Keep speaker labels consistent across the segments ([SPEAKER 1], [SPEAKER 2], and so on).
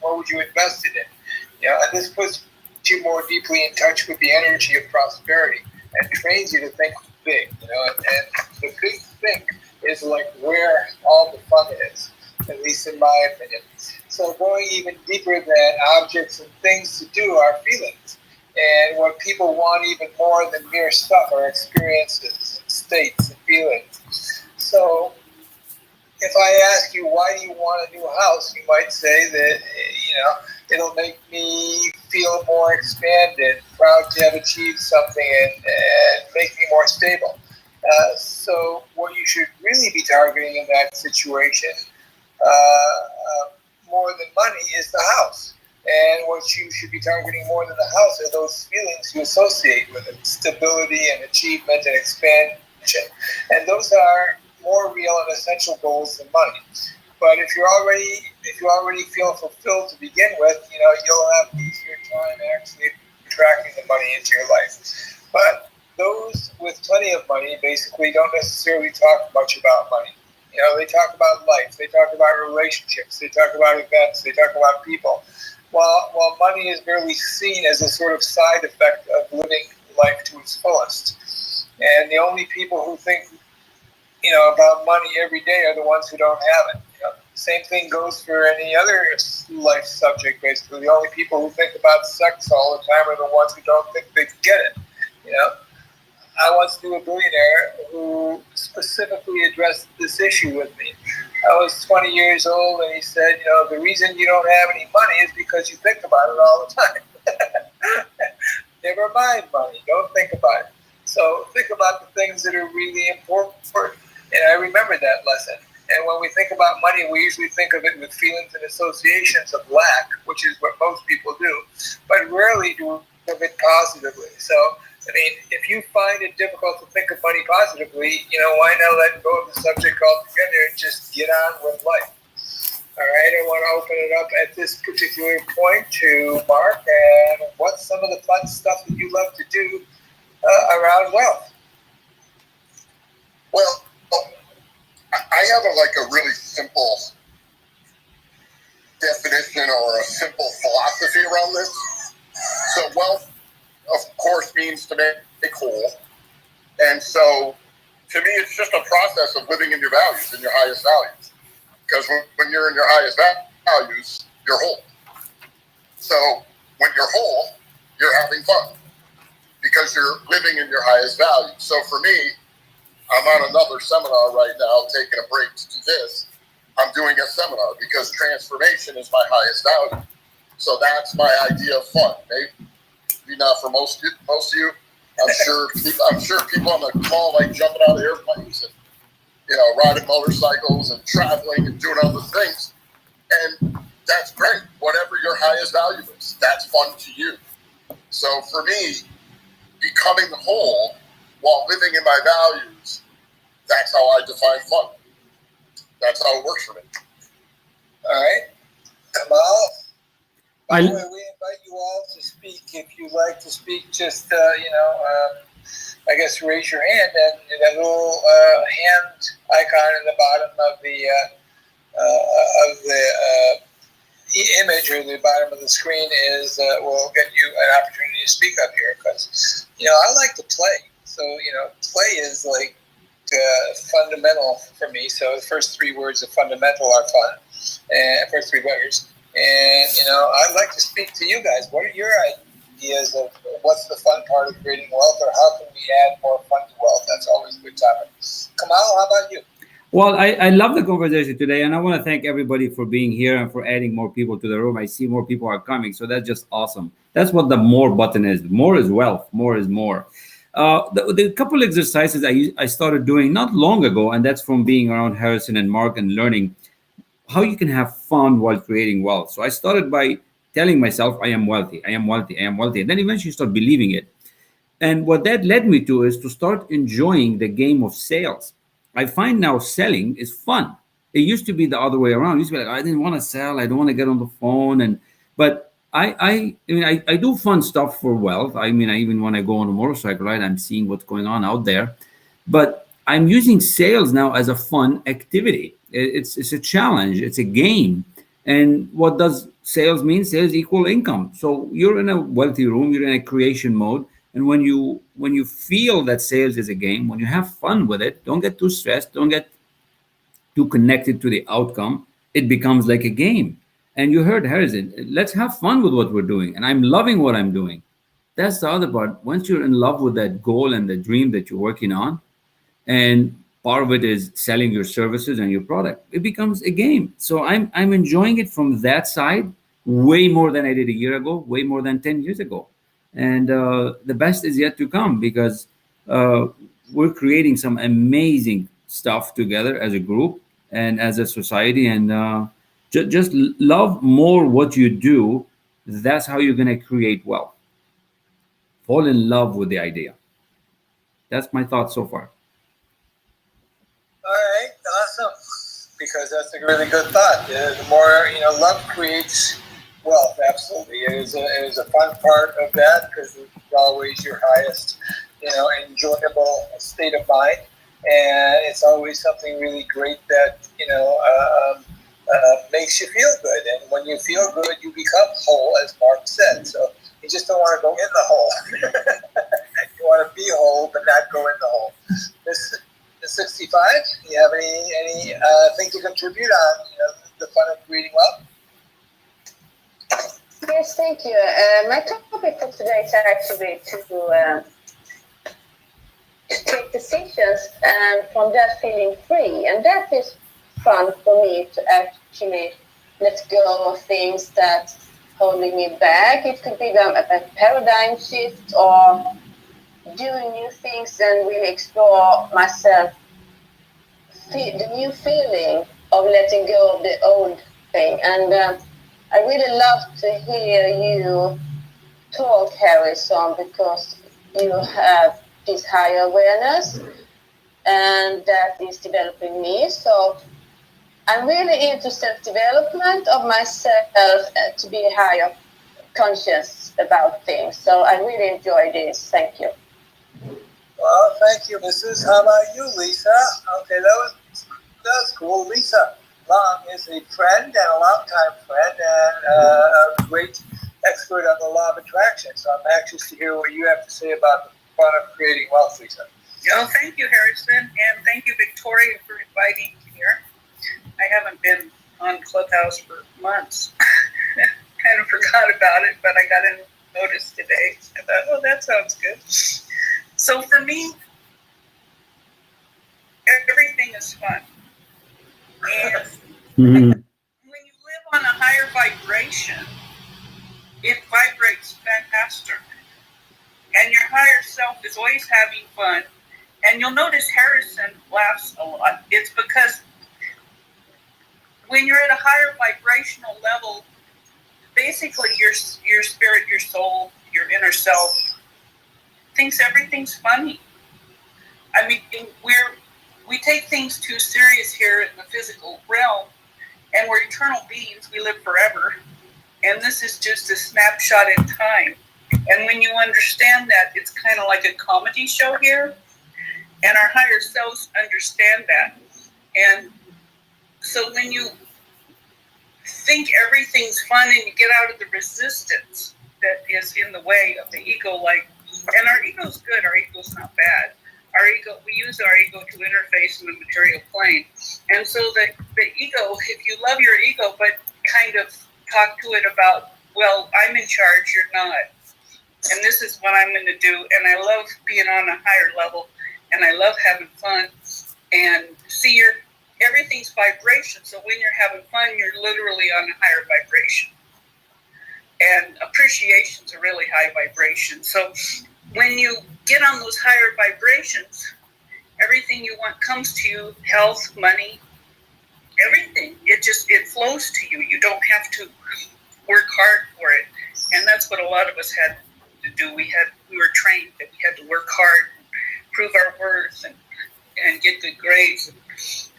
[SPEAKER 1] What would you invest it in? And this puts you more deeply in touch with the energy of prosperity and trains you to think big. And the big think is like where all the fun is, at least in my opinion. So going even deeper than objects and things to do are feelings. And what people want even more than mere stuff are experiences and states and feelings. So if I ask you, why do you want a new house? You might say that, it'll make me feel more expanded, proud to have achieved something, and make me more stable. So what you should really be targeting in that situation, more than money, is the house. And what you should be targeting more than the house are those feelings you associate with it: stability and achievement and expansion. And those are more real and essential goals than money. But if you already feel fulfilled to begin with, you'll have an easier time actually attracting the money into your life. But those with plenty of money basically don't necessarily talk much about money. They talk about life, they talk about relationships, they talk about events, they talk about people. While money is merely seen as a sort of side effect of living life to its fullest. And the only people who think, about money every day are the ones who don't have it. Same thing goes for any other life subject, basically. The only people who think about sex all the time are the ones who don't think they can get it. I once knew a billionaire who specifically addressed this issue with me. I was 20 years old, and he said, the reason you don't have any money is because you think about it all the time. Never mind money. Don't think about it. So think about the things that are really important. And I remember that lesson. And when we think about money, we usually think of it with feelings and associations of lack, which is what most people do, but rarely do we think of it positively. So, if you find it difficult to think of money positively, why not let go of the subject altogether and just get on with life? All right, I want to open it up at this particular point to Mark. And what's some of the fun stuff that you love to do around wealth?
[SPEAKER 2] Well, I have a really simple definition or a simple philosophy around this. So wealth, of course, means to make whole. And so to me, it's just a process of living in your values and your highest values. Because when you're in your highest values, you're whole. So when you're whole, you're having fun because you're living in your highest values. So for me, I'm on another seminar right now, taking a break to do this. I'm doing a seminar because transformation is my highest value. So that's my idea of fun. Maybe not for most of you. I'm sure people on the call like jumping out of airplanes and riding motorcycles and traveling and doing other things. And that's great. Whatever your highest value is, that's fun to you. So for me, becoming whole while living in my values, that's how I define fun. That's how it works for me. All right. Kamal? By the way, we invite you all to speak. If you'd like to speak, just, I guess raise your hand, and that little hand icon in the bottom of the image or the bottom of the screen will get you an opportunity to speak up here. Because, I like to play. So, play is like fundamental for me. So the first three words of fundamental are fun, and first three letters. And, I'd like to speak to you guys. What are your ideas of what's the fun part of creating wealth, or how can we add more fun to wealth? That's always a good topic. Kamal, how about you?
[SPEAKER 3] Well, I love the conversation today, and I want to thank everybody for being here and for adding more people to the room. I see more people are coming, so that's just awesome. That's what the more button is. More is wealth. More is more. The couple exercises I started doing not long ago, and that's from being around Harrison and Mark and learning how you can have fun while creating wealth. So I started by telling myself, I am wealthy, I am wealthy, I am wealthy. And then eventually start believing it. And what that led me to is to start enjoying the game of sales. I find now selling is fun. It used to be the other way around. It used to be like, I didn't want to sell. I don't want to get on the phone. But I do fun stuff for wealth. I even when I go on a motorcycle ride, I'm seeing what's going on out there. But I'm using sales now as a fun activity. It's a challenge. It's a game. And what does sales mean? Sales equal income. So you're in a wealthy room, you're in a creation mode. And when you feel that sales is a game, when you have fun with it, don't get too stressed, don't get too connected to the outcome, it becomes like a game. And you heard Harrison, let's have fun with what we're doing. And I'm loving what I'm doing. That's the other part. Once you're in love with that goal and the dream that you're working on, and part of it is selling your services and your product, it becomes a game. So I'm enjoying it from that side way more than I did a year ago, way more than 10 years ago. And the best is yet to come, because uh, we're creating some amazing stuff together as a group and as a society. And just love more what you do. That's how you're going to create wealth. Fall in love with the idea. That's my thought so far.
[SPEAKER 1] All right, awesome. Because that's a really good thought. The more love creates wealth. Absolutely, it is a fun part of that because it's always your highest, enjoyable state of mind, and it's always something really great that makes you feel good. And when you feel good, you become whole, as Mark said. So you just don't want to go in the hole. You want to be whole, but not go in the hole. This 65. Do you have any thing to contribute on the fun of creating wealth?
[SPEAKER 4] Yes, thank you. My topic for today is actually to take decisions and from that feeling free, and that is fun for me to actually let go of things that holding me back. It could be a paradigm shift or doing new things and really explore myself, the new feeling of letting go of the old thing. And I really love to hear you talk, Harrison, because you have this higher awareness and that is developing me. So I'm really into self-development of myself to be higher conscious about things. So I really enjoy this. Thank you.
[SPEAKER 1] Well, thank you, Mrs. How about you, Lisa? Okay, that was cool. Lisa Long is a friend and a longtime friend and a great expert on the law of attraction. So I'm anxious to hear what you have to say about the fun of creating wealth, Lisa.
[SPEAKER 5] Well, thank you, Harrison, and thank you, Victoria, for inviting me here. I haven't been on Clubhouse for months. Kind of forgot about it, but I got a notice today. I thought, oh, that sounds good. So for me, everything is fun. And when you live on a higher vibration, it vibrates faster. And your higher self is always having fun. And you'll notice Harrison laughs a lot. It's because when you're at a higher vibrational level, basically your spirit, your soul, your inner self thinks everything's funny. I mean, we take things too serious here in the physical realm, and we're eternal beings. We live forever, and this is just a snapshot in time. And when you understand that, it's kind of like a comedy show here, and our higher selves understand that. And so when you think everything's fun and you get out of the resistance that is in the way of the ego, and our ego's good, our ego's not bad. Our ego, we use our ego to interface in the material plane. And so the ego, if you love your ego, but kind of talk to it about, well, I'm in charge, you're not. And this is what I'm going to do. And I love being on a higher level, and I love having fun. And see, everything's vibration. So when you're having fun, you're literally on a higher vibration. And appreciation's a really high vibration. So when you get on those higher vibrations, everything you want comes to you, health, money, everything. It flows to you. You don't have to work hard for it. And that's what a lot of us had to do. We were trained that we had to work hard, prove our worth, and get good grades, and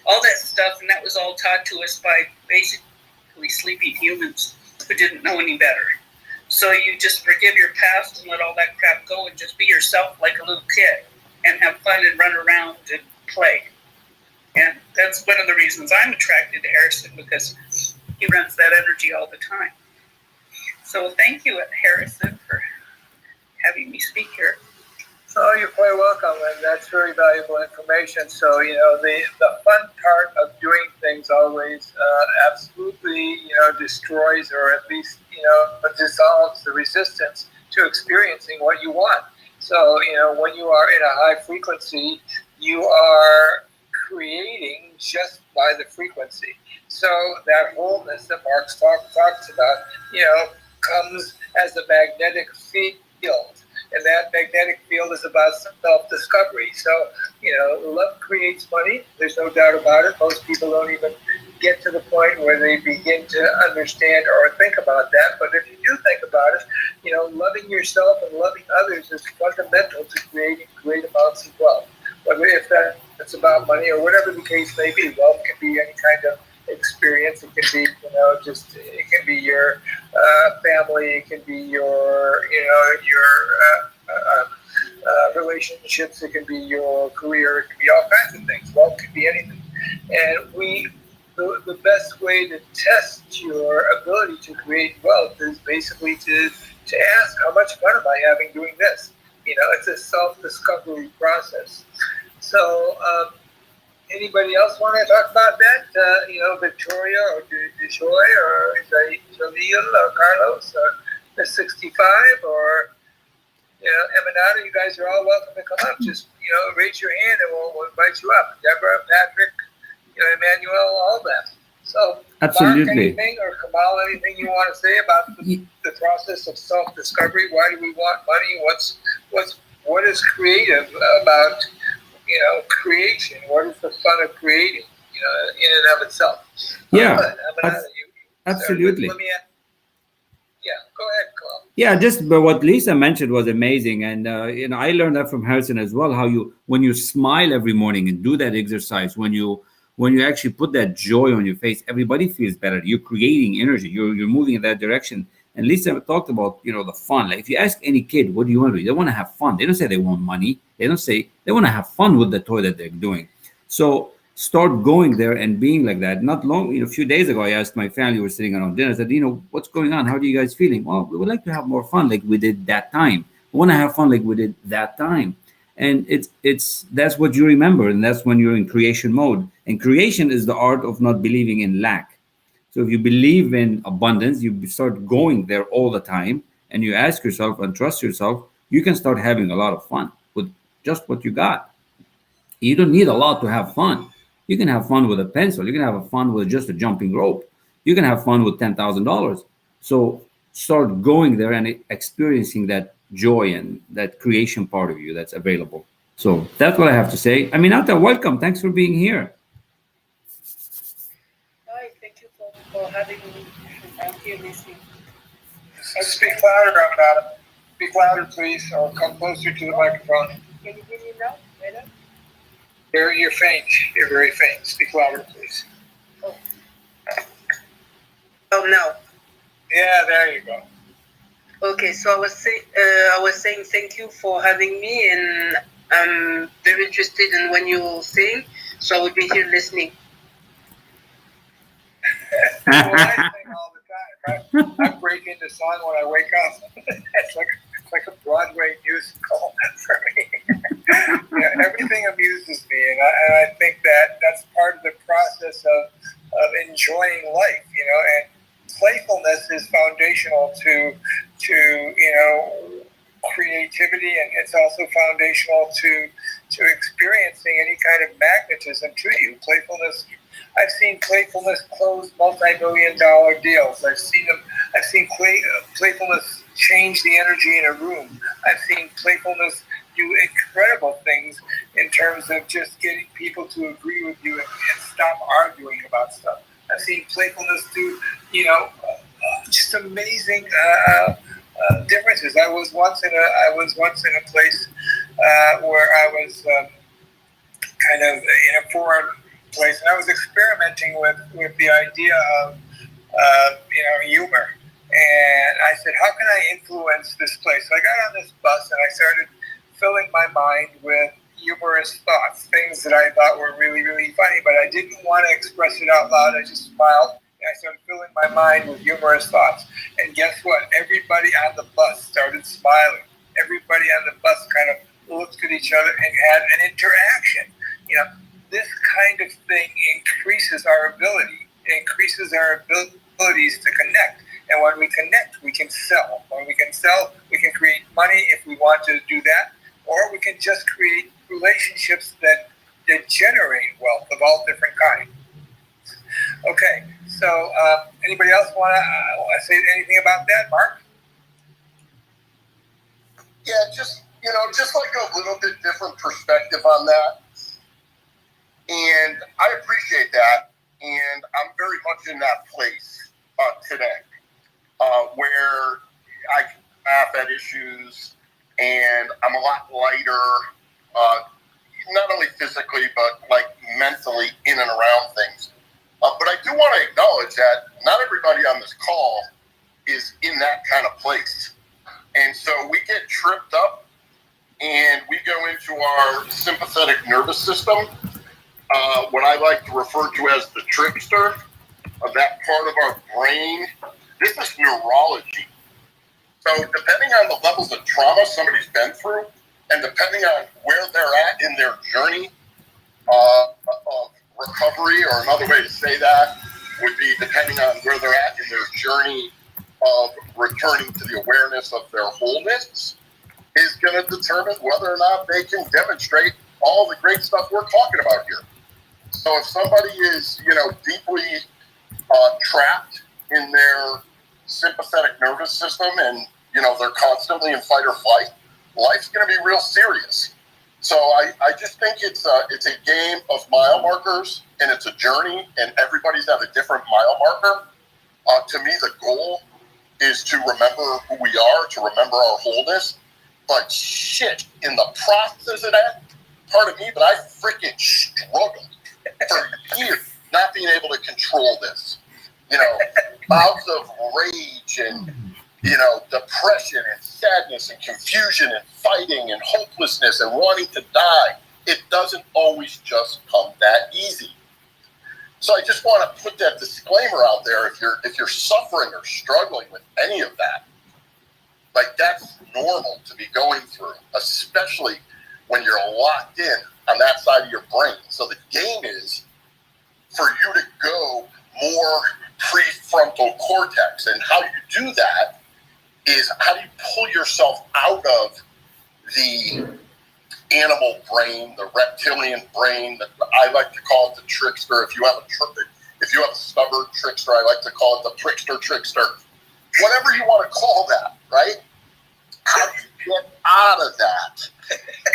[SPEAKER 5] all that stuff. And that was all taught to us by basically sleeping humans who didn't know any better. So you just forgive your past and let all that crap go and just be yourself like a little kid and have fun and run around and play. And that's one of the reasons I'm attracted to Harrison, because he runs that energy all the time. So thank you, Harrison, for having me speak here.
[SPEAKER 1] Oh, you're quite welcome, and that's very valuable information. So, the fun part of doing things always absolutely, destroys or at least, dissolves the resistance to experiencing what you want. So, when you are in a high frequency, you are creating just by the frequency. So that wholeness that Marx talks about, comes as a magnetic field. And that magnetic field is about self-discovery. So, love creates money. There's no doubt about it. Most people don't even get to the point where they begin to understand or think about that. But if you do think about it, loving yourself and loving others is fundamental to creating great amounts of wealth. Whether if that's about money or whatever the case may be, wealth can be any kind of experience. It can be, it can be your family. It can be your, relationships. It can be your career. It can be all kinds of things. Wealth can be anything. And the best way to test your ability to create wealth is basically to ask, how much fun am I having doing this? It's a self-discovery process. So, anybody else want to talk about that? Victoria or DeJoy or Jalil or Carlos or the 65 or Emanata, you guys are all welcome to come up. Just raise your hand and we'll invite you up. Deborah, Patrick, Emmanuel, all that. So,
[SPEAKER 3] Absolutely.
[SPEAKER 1] Mark, anything or Kamal, anything you want to say about the process of self-discovery? Why do we want money? What is creative about creation? What is the fun of creating? In and of itself.
[SPEAKER 3] Yeah,
[SPEAKER 1] absolutely.
[SPEAKER 3] absolutely.
[SPEAKER 1] Yeah, go ahead, Kamal.
[SPEAKER 3] Yeah, just but what Lisa mentioned was amazing, and I learned that from Harrison as well. How when you smile every morning and do that exercise, when you actually put that joy on your face, everybody feels better. You're creating energy. You're moving in that direction. And Lisa talked about the fun. Like if you ask any kid, what do you want to do? They want to have fun. They don't say they want money. They don't say they want to have fun with the toy that they're doing. So start going there and being like that. Not long, a few days ago, I asked my family, we were sitting around dinner, I said, what's going on? How are you guys feeling? Well, we would like to have more fun like we did that time. We want to have fun like we did that time. And that's what you remember. And that's when you're in creation mode. And creation is the art of not believing in lack. So if you believe in abundance, you start going there all the time and you ask yourself and trust yourself, you can start having a lot of fun with just what you got. You don't need a lot to have fun. You can have fun with a pencil. You can have fun with just a jumping rope. You can have fun with $10,000. So start going there and experiencing that joy and that creation part of you that's available. So that's what I have to say. Aminata, welcome. Thanks for being here.
[SPEAKER 6] Hi, thank you for having me. I'm here listening.
[SPEAKER 1] Speak louder, Aminata. Speak louder, please, or come closer to the microphone.
[SPEAKER 6] Can you hear me now? Better?
[SPEAKER 1] You're faint. You're very faint. Speak louder, please.
[SPEAKER 6] Oh, now.
[SPEAKER 1] Yeah, there you go.
[SPEAKER 6] Okay, so I was saying thank you for having me, and I'm very interested in when you're saying, so I will be here listening.
[SPEAKER 1] Well, I sing all the time. I break into song when I wake up. It's like a Broadway musical for me. Everything amuses me, and I think that's part of the process of enjoying life. And playfulness is foundational to creativity, and it's also foundational to experiencing any kind of magnetism to you. Playfulness. I've seen playfulness close multi-million-dollar deals. I've seen playfulness change the energy in a room. I've seen playfulness do incredible things in terms of just getting people to agree with you and stop arguing about stuff. I've seen playfulness do, just amazing differences. I was once in a place where I was kind of in a foreign place, and I was experimenting with the idea of humor. And I said, how can I influence this place? So I got on this bus and I started filling my mind with humorous thoughts, things that I thought were really, really funny, but I didn't want to express it out loud. I just smiled And I started filling my mind with humorous thoughts. And guess what? Everybody on the bus started smiling. Everybody on the bus kind of looked at each other and had an interaction. You know, this kind of thing increases our ability. It increases our abilities to connect. And when we connect, we can sell. When we can sell, we can create money if we want to do that. Or we can just create relationships that generate wealth of all different kinds. Okay, so anybody else want to say anything about that, Mark?
[SPEAKER 2] Yeah, just like a little bit different perspective on that. And I appreciate that. And I'm very much in that place today where I laugh at issues and I'm a lot lighter, not only physically, but like mentally in and around things. But I do want to acknowledge that not everybody on this call is in that kind of place. And so we get tripped up and we go into our sympathetic nervous system, what I like to refer to as the trickster, that part of our brain. This is neurology. So depending on the levels of trauma somebody's been through, and depending on where they're at in their journey of recovery, or another way to say that would be depending on where they're at in their journey of returning to the awareness of their wholeness, is going to determine whether or not they can demonstrate all the great stuff we're talking about here. So if somebody is, deeply trapped in their sympathetic nervous system and, they're constantly in fight or flight, life's going to be real serious. So I just think it's a game of mile markers, and it's a journey, and everybody's at a different mile marker. To me, the goal is to remember who we are, to remember our wholeness. But shit, in the process of that, pardon me, but I freaking struggled for years not being able to control this. Bouts of rage and, depression and sadness and confusion and fighting and hopelessness and wanting to die. It doesn't always just come that easy. So I just want to put that disclaimer out there. If you're suffering or struggling with any of that, like, that's normal to be going through, especially when you're locked in on that side of your brain. So the game is for you to go more prefrontal cortex. And how you do that is, how do you pull yourself out of the animal brain, the reptilian brain, that I like to call it the trickster. If you have a stubborn trickster, I like to call it the trickster. Whatever you want to call that, right? How you get out of that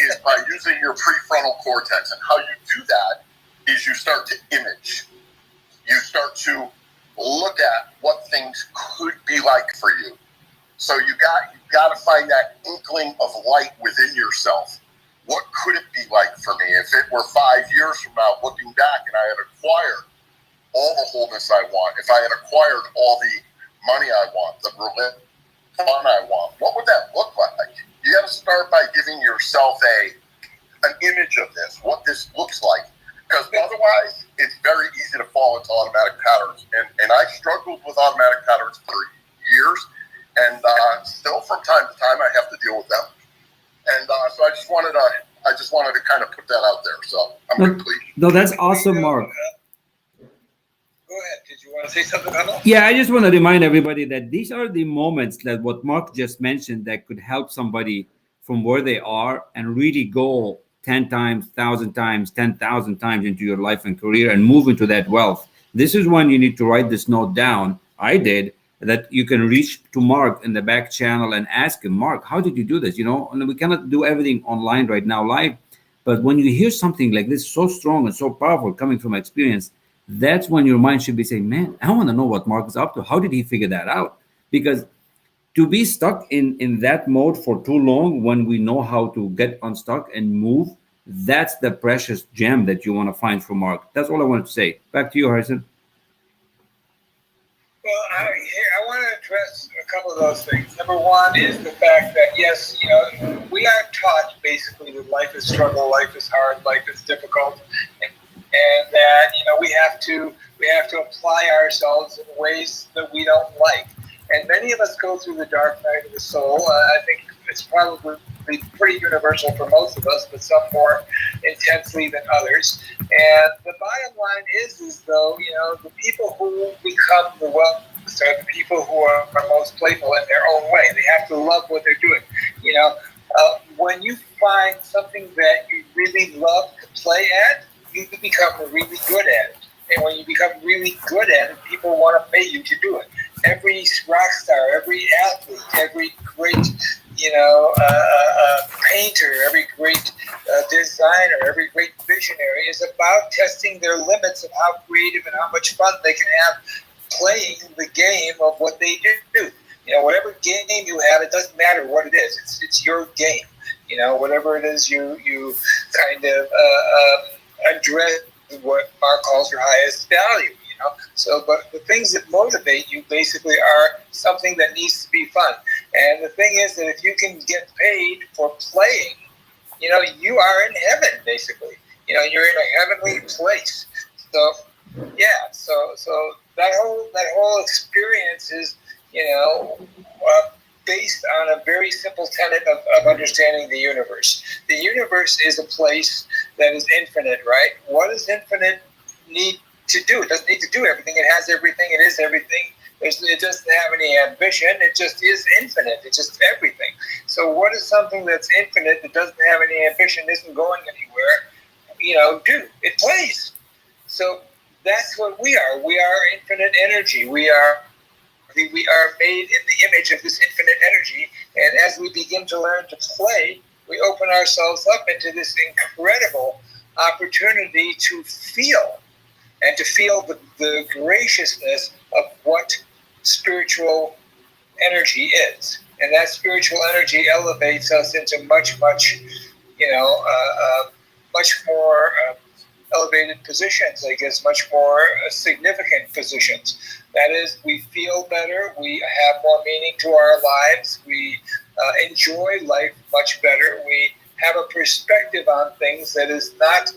[SPEAKER 2] is by using your prefrontal cortex. And how you do that is you start to image. You start to look at what things could be like for you. So you got to find that inkling of light within yourself. What could it be like for me if it were 5 years from now, looking back, and I had acquired all the wholeness I want, if I had acquired all the money I want, the fun I want, what would that look like? You got to start by giving yourself an image of this, what this looks like. Because otherwise, it's very easy to fall into automatic patterns. And I struggled with automatic patterns for years. And still, from time to time, I have to deal with them. And so I just wanted to kind of put that out there. So I'm complete.
[SPEAKER 3] No, that's awesome, Mark.
[SPEAKER 1] Go ahead. Did you want to say something, Kamal?
[SPEAKER 3] Yeah, I just want to remind everybody that these are the moments that what Mark just mentioned that could help somebody from where they are and really go 10 times, 1,000 times, 10,000 times into your life and career and move into that wealth. This is when you need to write this note down. I did. That you can reach to Mark in the back channel and ask him, Mark, how did you do this? And we cannot do everything online right now live. But when you hear something like this, so strong and so powerful coming from experience, that's when your mind should be saying, man, I want to know what Mark is up to. How did he figure that out? Because to be stuck in that mode for too long, when we know how to get unstuck and move, that's the precious gem that you want to find from Mark. That's all I wanted to say. Back to you, Harrison.
[SPEAKER 1] Well, I want to address a couple of those things. Number one is the fact that, yes, we are taught basically that life is struggle, life is hard, life is difficult. and that we have to apply ourselves in ways that we don't like. And many of us go through the dark night of the soul. I think it's probably pretty universal for most of us, but some more intensely than others. And the bottom line is though, the people who become the wealthiest are the people who are most playful in their own way. They have to love what they're doing. When you find something that you really love to play at, you become really good at it. And when you become really good at it, people want to pay you to do it. Every rock star, every athlete, every great, painter, every great designer, every great visionary is about testing their limits of how creative and how much fun they can have playing the game of what they do. Whatever game you have, it doesn't matter what it is. It's your game. Whatever it is you kind of address what Mark calls your highest value. So, but the things that motivate you basically are something that needs to be fun. And the thing is that if you can get paid for playing, you are in heaven, basically. You're in a heavenly place. So, yeah. So that whole experience is, based on a very simple tenet of understanding the universe. The universe is a place that is infinite, right? What does infinite need to do? It doesn't need to do everything. It has everything. It is everything. It doesn't have any ambition. It just is infinite. It's just everything. So what is something that's infinite, that doesn't have any ambition, isn't going anywhere, do? It plays. So that's what we are. We are infinite energy. We are made in the image of this infinite energy. And as we begin to learn to play, we open ourselves up into this incredible opportunity to feel, and to feel the graciousness of what spiritual energy is. And that spiritual energy elevates us into much more elevated positions, I guess, much more significant positions. That is, we feel better, we have more meaning to our lives, we enjoy life much better, we have a perspective on things that is not,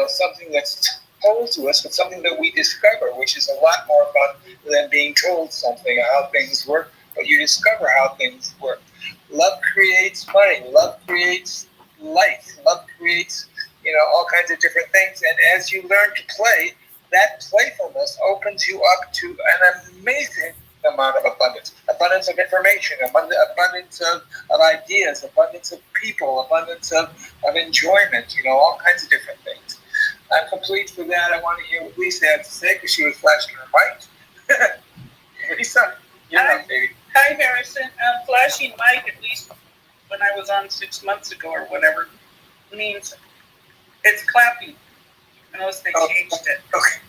[SPEAKER 1] something that's told to us, but something that we discover, which is a lot more fun than being told something, how things work, but you discover how things work. Love creates money, love creates life, love creates, all kinds of different things. And as you learn to play, that playfulness opens you up to an amazing amount of abundance of information, abundance of ideas, abundance of people, abundance of enjoyment, all kinds of different things. I'm complete for that. I want to hear what Lisa had to say because she was flashing her mic. Lisa, baby.
[SPEAKER 5] Hi, Harrison. Flashing mic, at least when I was on 6 months ago or whatever, means it's clapping, unless they changed it.
[SPEAKER 1] Okay.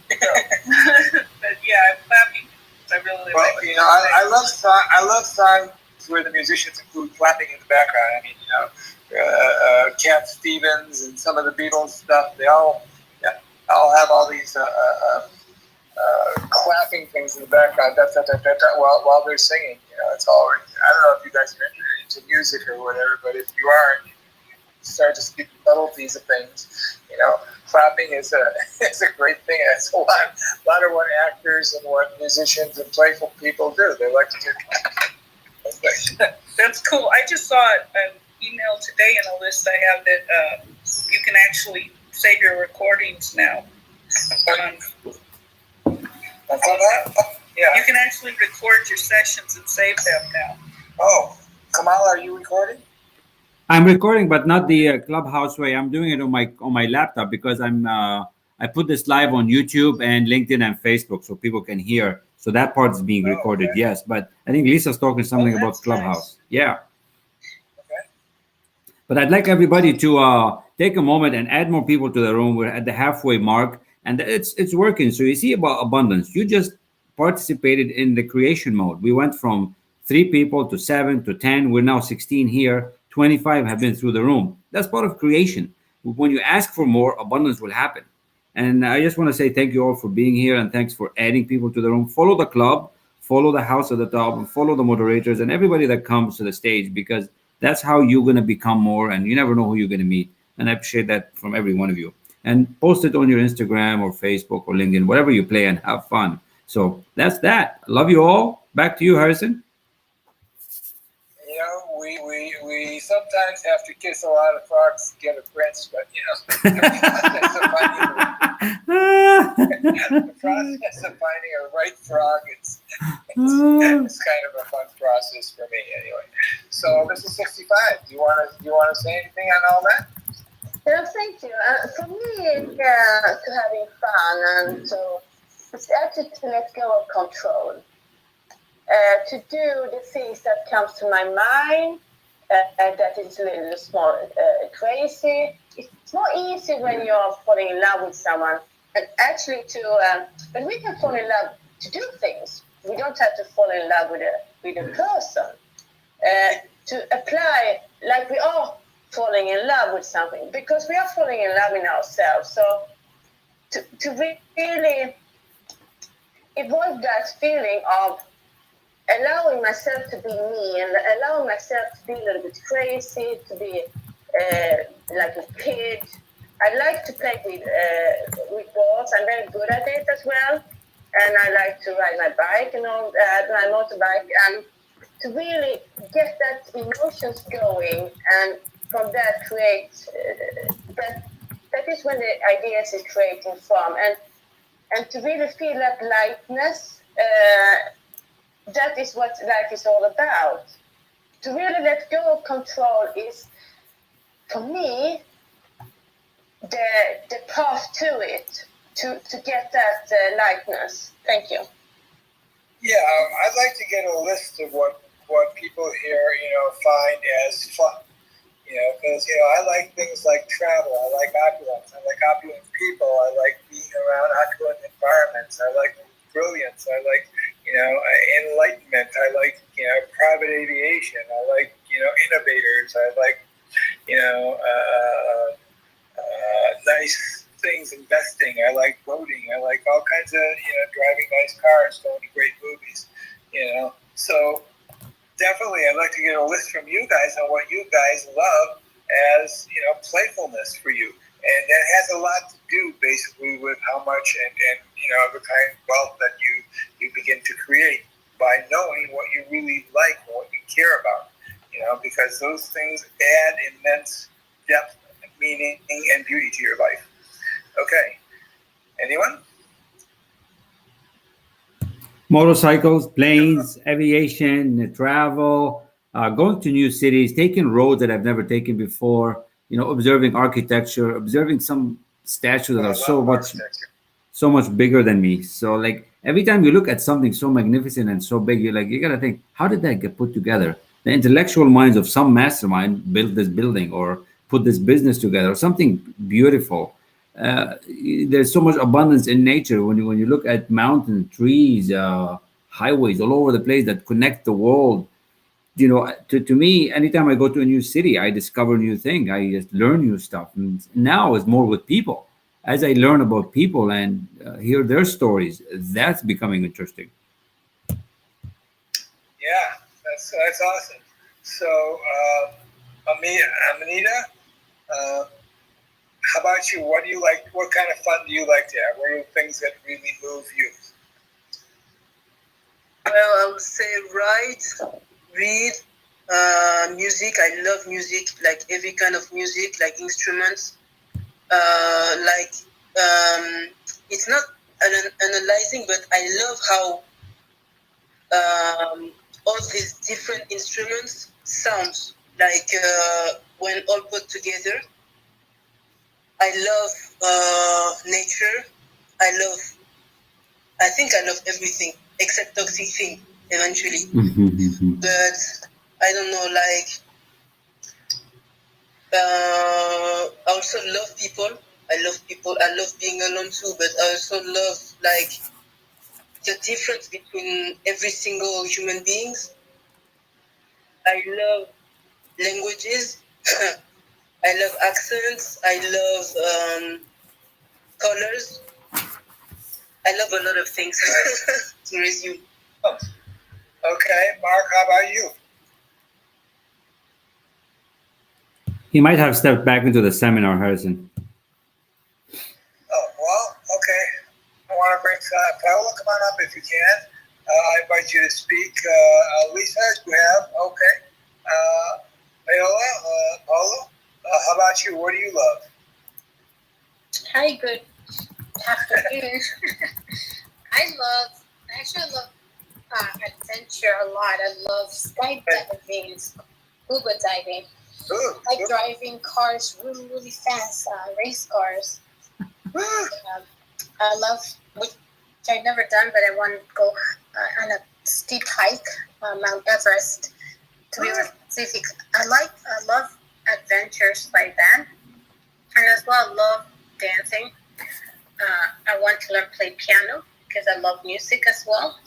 [SPEAKER 5] But yeah, I'm clapping. I really like it.
[SPEAKER 1] I love songs where the musicians include clapping in the background. I mean, Cat Stevens and some of the Beatles stuff, they all have all these clapping things in the background while they're singing. It's all. I don't know if you guys are into music or whatever, but if you are, you start to speak subtleties of things. Clapping is a great thing. It's a lot of what actors and what musicians and playful people do. They like to do.
[SPEAKER 5] That's cool. I just saw an email today in a list I have that you can actually save your recordings now.
[SPEAKER 1] Yeah.
[SPEAKER 5] You can actually record your sessions and save them now.
[SPEAKER 1] Oh, Kamal, are you recording?
[SPEAKER 3] I'm recording, but not the Clubhouse way. I'm doing it on my laptop because I put this live on YouTube and LinkedIn and Facebook so people can hear. So that part is being recorded, okay. Yes. But I think Lisa's talking something about Clubhouse. Nice. Yeah.
[SPEAKER 1] Okay.
[SPEAKER 3] But I'd like everybody to take a moment and add more people to the room. We're at the halfway mark, and it's working. So you see about abundance. You just participated in the creation mode. We went from 3 people to 7 to 10. We're now 16 here. 25 have been through the room. That's part of creation. When you ask for more, abundance will happen. And I just want to say thank you all for being here, and thanks for adding people to the room. Follow the club, follow the house at the top, and follow the moderators and everybody that comes to the stage, because that's how you're going to become more, and you never know who you're going to meet. And I appreciate that from every one of you. and post it on your Instagram or Facebook or LinkedIn, whatever you play, and have fun. So that's that. Love you all. Back to you, Harrison.
[SPEAKER 1] You know, we sometimes have to kiss a lot of frogs to get a prince, but you know, the process of finding a right frog it's kind of a fun process for me anyway. So this is 65. Do you want to say anything on all that?
[SPEAKER 4] Yeah, thank you. For me, to having fun and so it's actually to let go of control. To do the things that comes to my mind, that is a little more crazy. It's more easy when you're falling in love with someone, and actually but we can fall in love to do things. We don't have to fall in love with a person. To apply like we are falling in love with something, because we are falling in love in ourselves. So to really evolve that feeling of allowing myself to be me and allowing myself to be a little bit crazy, to be like a kid. I like to play with balls. I'm very good at it as well. And I like to ride my bike and all that, my motorbike, and to really get that emotions going, and from that create, that is when the ideas is creating from. And to really feel that lightness, that is what life is all about. To really let go of control is, for me, the path to it, to get that lightness. Thank you.
[SPEAKER 1] Yeah, I'd like to get a list of what people here, find as fun. Because, I like things like travel. I like opulence. I like opulent people. I like being around opulent environments. I like brilliance. I like, enlightenment. I like, private aviation. I like, innovators. I like, nice things, investing. I like boating. I like all kinds of, driving nice cars, going to great movies, So definitely I'd like to get a list from you guys on what you guys love as, playfulness for you. And that has a lot to do basically with how much and the kind of wealth that you begin to create by knowing what you really like and what you care about, because those things add immense depth, meaning, and beauty to your life. Okay. Anyone?
[SPEAKER 3] Motorcycles, planes, aviation, travel, going to new cities, taking roads that I've never taken before, observing architecture, observing some statues that are so much bigger than me. So like every time you look at something so magnificent and so big, you gotta think, how did that get put together? The intellectual minds of some mastermind built this building or put this business together, something beautiful. There's so much abundance in nature when you look at mountains, trees, highways all over the place that connect the world. To me, anytime I go to a new city, I discover new things. I just learn new stuff. And now it's more with people. As I learn about people and hear their stories, that's becoming interesting.
[SPEAKER 1] Yeah, that's awesome. So, Amanita, how about you? What do you like? What kind of fun do you like to have? What are the things that really move you?
[SPEAKER 6] Well, I would say write, read, music. I love music, like every kind of music, like instruments. It's not analyzing, but I love how all these different instruments sound, like when all put together. I love nature. I think I love everything except toxic thing eventually. But I don't know, I also love people. I love people. I love being alone too, but I also love the difference between every single human beings. I love languages. I love accents. I love colors. I love a lot of things. To resume.
[SPEAKER 1] Okay, Mark, how about you?
[SPEAKER 3] He might have stepped back into the seminar, Harrison.
[SPEAKER 1] Paola, come on up if you can. I invite you to speak. Lisa, you have? Okay. Paola, how about you? What do you love?
[SPEAKER 7] Hi, good afternoon. I love adventure a lot. I love skydiving, scuba diving. I like driving cars really, really fast, race cars. I love, which I've never done, but I want to go on a steep hike, Mount Everest. To be specific, I love adventures like that, and as well, I love dancing. I want to learn play piano because I love music as well.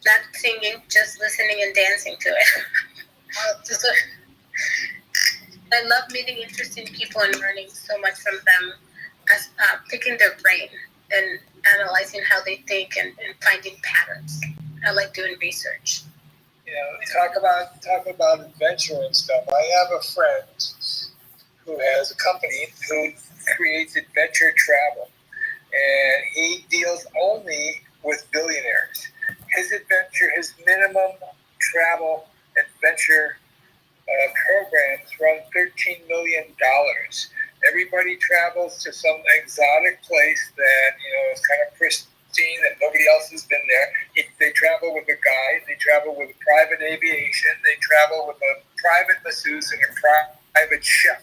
[SPEAKER 7] Not singing, just listening and dancing to it. I love meeting interesting people and learning so much from them, as picking their brain and analyzing how they think and finding patterns. I like doing research.
[SPEAKER 1] Talk about adventure and stuff. I have a friend who has a company who creates adventure travel, and he deals only with billionaires. His minimum travel adventure programs run $13 million. Everybody travels to some exotic place that is kind of pristine that nobody else has been there. They travel with a guide. They travel with private aviation. They travel with a private masseuse and a private chef.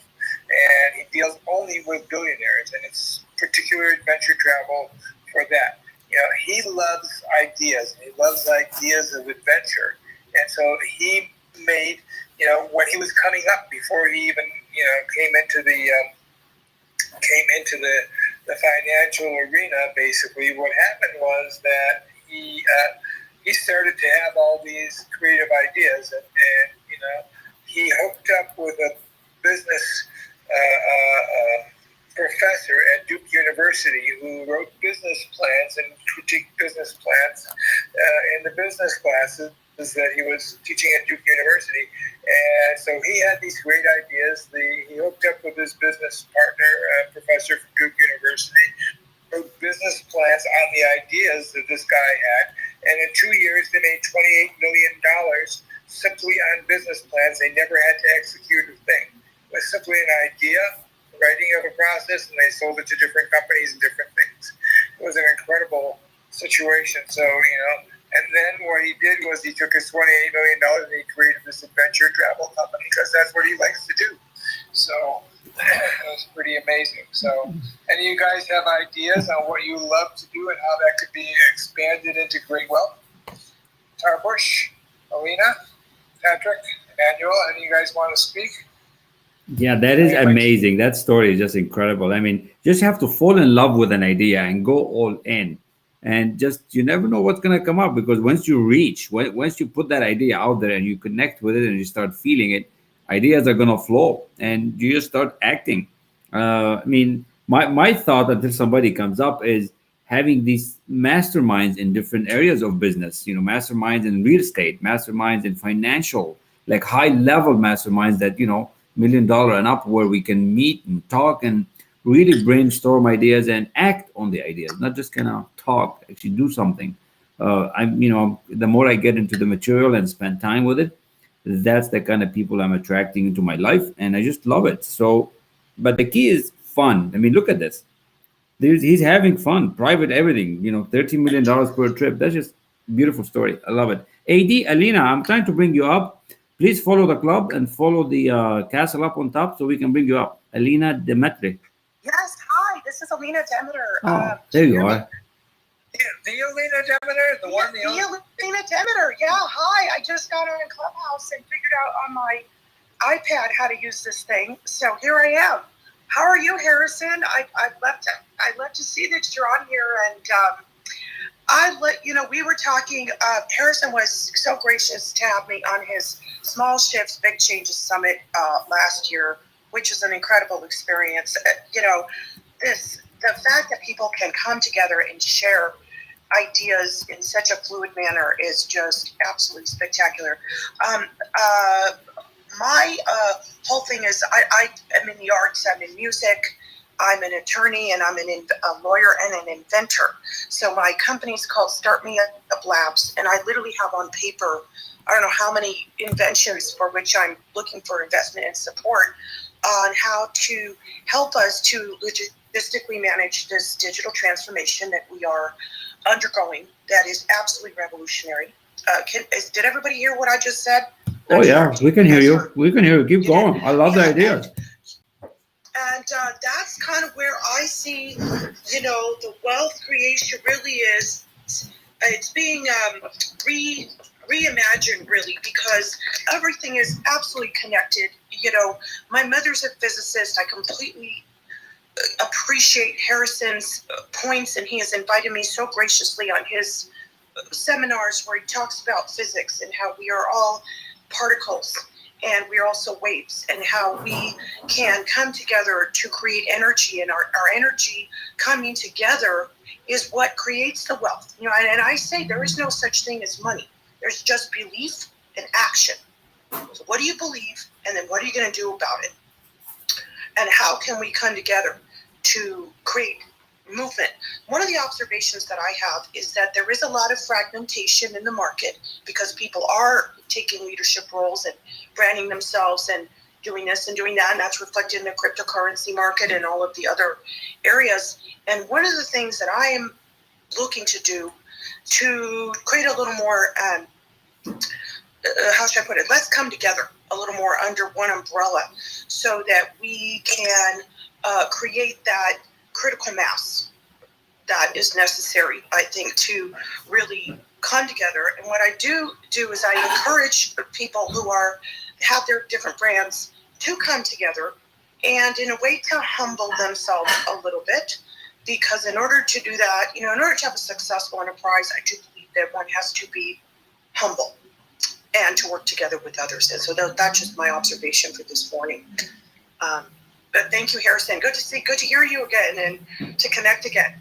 [SPEAKER 1] And he deals only with billionaires, and it's particular adventure travel for that. He loves ideas. He loves ideas of adventure, and so he made. When he was coming up, before he even came into the financial arena, basically what happened was that he started to have all these creative ideas, and he hooked up with a business professor at Duke University who wrote business plans and critiqued business plans in the business classes that he was teaching at Duke University. And so he had these great ideas. He hooked up with his business partner, professor from Duke University, wrote business plans on the ideas that this guy had. And in 2 years, they made $28 million simply on business plans. They never had to execute a thing. It was simply an idea, writing of a process, and they sold it to different companies and different things. It was an incredible situation. So, and then what he did was he took his $28 million and he created this adventure travel company because that's what he likes to do. So it was pretty amazing. So, any of you guys have ideas on what you love to do and how that could be expanded into great wealth? Tarbush, Alina, Patrick, Emmanuel, any of you guys want to speak?
[SPEAKER 3] Yeah, that is amazing. That story is just incredible. I mean, just have to fall in love with an idea and go all in. And just, you never know what's going to come up, because once you put that idea out there and you connect with it and you start feeling it, ideas are going to flow and you just start acting. I mean, my thought until somebody comes up is having these masterminds in different areas of business, masterminds in real estate, masterminds in financial, like high level masterminds that, $1 million and up, where we can meet and talk and really brainstorm ideas and act on the ideas, not just kind of talk, actually do something. The more I get into the material and spend time with it, that's the kind of people I'm attracting into my life, and I just love it. So, but the key is fun. I mean, look at this. He's having fun, private everything, $13 million per trip. That's just beautiful story. I love it. Alina, I'm trying to bring you up. Please follow the club and follow the castle up on top so we can bring you up. Alina Demetri.
[SPEAKER 8] Yes, hi, this is Alina Demeter.
[SPEAKER 3] Oh, there you are.
[SPEAKER 1] The Alina Demeter, the
[SPEAKER 8] Alina Demeter, yeah, hi. I just got on Clubhouse and figured out on my iPad how to use this thing. So here I am. How are you, Harrison? I'd love to see that you're on here, and we were talking. Harrison was so gracious to have me on his Small Shifts, Big Changes Summit last year, which is an incredible experience. The fact that people can come together and share ideas in such a fluid manner is just absolutely spectacular. My whole thing is I am in the arts, I'm in music, I'm an attorney and I'm a lawyer and an inventor. So my company's called Start Me Up Labs, and I literally have on paper, I don't know how many inventions for which I'm looking for investment and support on how to help us to logistically manage this digital transformation that we are undergoing. That is absolutely revolutionary. Did everybody hear what I just said?
[SPEAKER 3] Oh yeah, we can hear you. We can hear you. Keep going. I love the idea.
[SPEAKER 8] And that's kind of where I see, the wealth creation really is. It's being reimagined, really, because everything is absolutely connected. My mother's a physicist. I completely appreciate Harrison's points, and he has invited me so graciously on his seminars where he talks about physics and how we are all particles and we are also waves, and how we can come together to create energy, and our energy coming together is what creates the wealth. And I say there is no such thing as money. There's just belief and action. So what do you believe, and then what are you going to do about it? And how can we come together to create movement? One of the observations that I have is that there is a lot of fragmentation in the market because people are taking leadership roles and branding themselves and doing this and doing that, and that's reflected in the cryptocurrency market and all of the other areas. And one of the things that I am looking to do to create a little more, how should I put it? Let's come together a little more under one umbrella so that we can create that critical mass that is necessary, I think, to really come together. And what I do is I encourage people who have their different brands to come together and in a way to humble themselves a little bit, because in order to do that, in order to have a successful enterprise, I do believe that one has to be humble and to work together with others. And so that's just my observation for this morning. But thank you, Harrison. Good to hear you again and to connect again.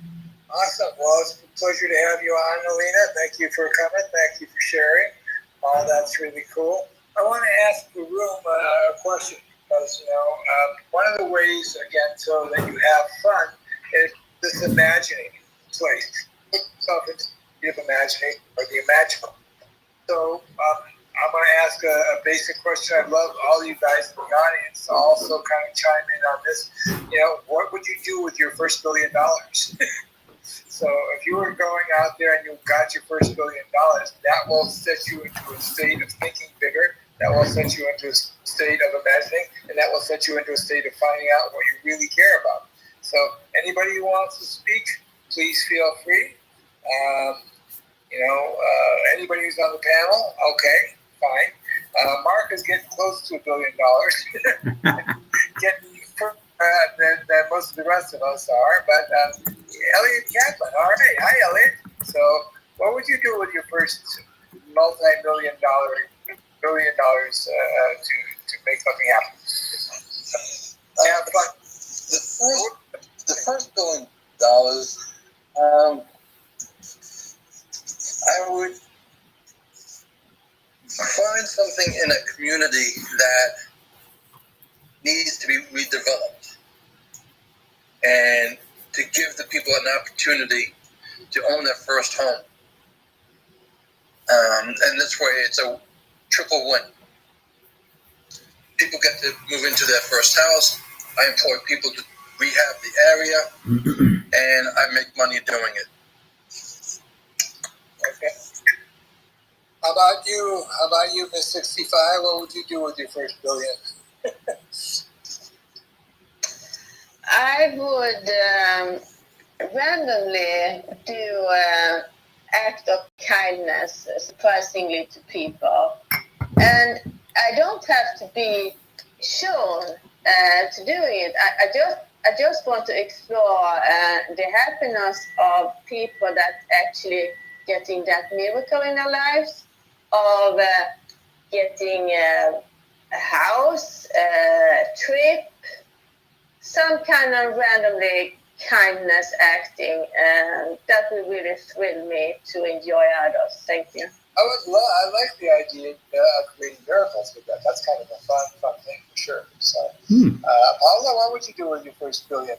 [SPEAKER 1] Awesome. Well, it's a pleasure to have you on, Alina. Thank you for coming. Thank you for sharing. That's really cool. I want to ask the room a question because, one of the ways, again, so that you have fun is this imagining place. Put yourself into the state of imagining or the imaginable. So I'm going to ask a basic question. I'd love all you guys in the audience to also kind of chime in on this. What would you do with your first $1 billion? So if you were going out there and you got your first $1 billion, that will set you into a state of thinking bigger. That will set you into a state of imagining, and that will set you into a state of finding out what you really care about. So anybody who wants to speak, please feel free. Anybody who's on the panel, okay, fine. Mark is getting close to $1 billion. Getting further than most of the rest of us are. But Elliot Kaplan, all right. Hi, Elliot. So what would you do with your first multi-million $billion to make something happen? Have fun.
[SPEAKER 9] The first $1 billion, I would find something in a community that needs to be redeveloped and to give the people an opportunity to own their first home. And this way it's a triple win. People get to move into their first house. I employ people to rehab the area, and I make money doing it.
[SPEAKER 1] Okay. How about you, Miss 65? What would you do with your first $1 billion?
[SPEAKER 4] I would randomly do act of kindness, surprisingly, to people. And I don't have to be shown to do it. I just want to explore the happiness of people that actually getting that miracle in their lives, of getting a house, a trip, some kind of randomly kindness acting, and that will really thrill me to enjoy others. Thank you.
[SPEAKER 1] I like the idea of creating miracles with that. That's kind of a fun thing for sure. So, Paula, what would you do with your first $1 billion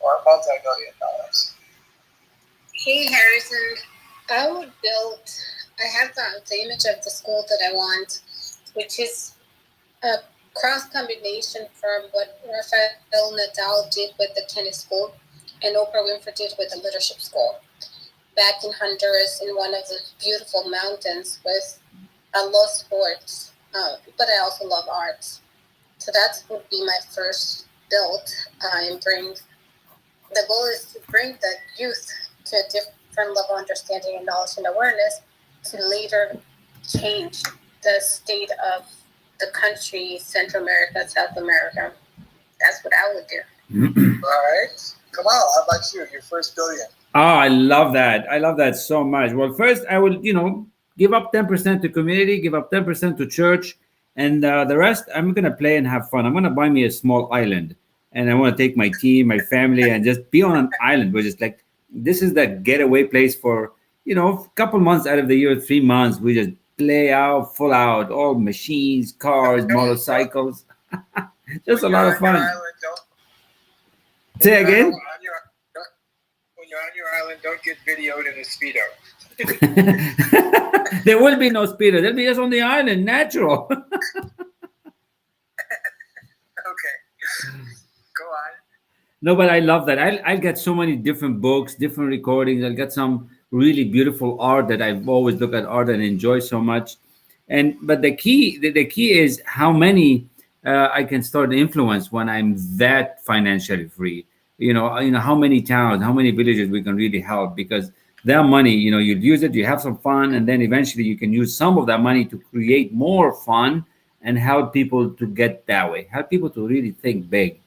[SPEAKER 1] or multi-million dollars?
[SPEAKER 7] Hey, Harrison. I would build, I have the image of the school that I want, which is a cross combination from what Rafael Nadal did with the tennis school and Oprah Winfrey did with the leadership school. Back in Honduras, in one of the beautiful mountains with, I love sports, but I also love arts. So that would be my first build and the goal is to bring the youth to a different level of understanding and knowledge and awareness to later change the state of the country, Central America, South America. That's what I would do.
[SPEAKER 1] All right. Kamal, how about you? Your first billion.
[SPEAKER 3] Oh, I love that. I love that so much. Well, first, I will, give up 10% to community, give up 10% to church, and the rest, I'm going to play and have fun. I'm going to buy me a small island, and I want to take my team, my family, and just be on an island, which is like, this is the getaway place for, a couple months out of the year, 3 months. We just play out, full out, all machines, cars, motorcycles. Just a lot of fun. Say again?
[SPEAKER 1] When you're on your island, don't get videoed in a Speedo.
[SPEAKER 3] There will be no Speedo. They'll be just on the island, natural.
[SPEAKER 1] Okay. Go on.
[SPEAKER 3] No, but I love that. I'll get so many different books, different recordings. I'll get some really beautiful art that I've always looked at art and enjoy so much. But the key is how many I can start to influence when I'm that financially free. How many towns, how many villages we can really help, because that money, you use it, you have some fun, and then eventually you can use some of that money to create more fun and help people to get that way, help people to really think big.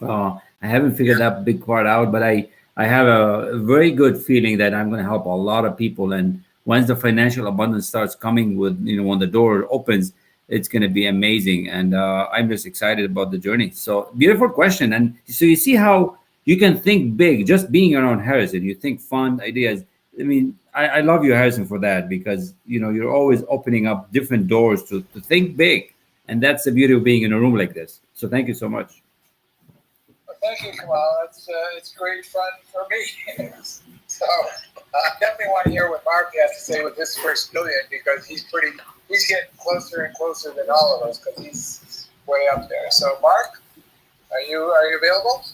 [SPEAKER 3] I haven't figured that big part out, but I have a very good feeling that I'm going to help a lot of people. And once the financial abundance starts coming when the door opens, it's going to be amazing. And I'm just excited about the journey. So beautiful question. And so you see how you can think big just being around Harrison. You think fun ideas. I mean, I love you, Harrison, for that, because, you're always opening up different doors to think big. And that's the beauty of being in a room like this. So thank you so much.
[SPEAKER 1] Thank you, Kamal. It's great fun for me. So I definitely want to hear what Mark has to say with his first billion, because he's getting closer and closer than all of us, because he's way up there. So Mark, are you available?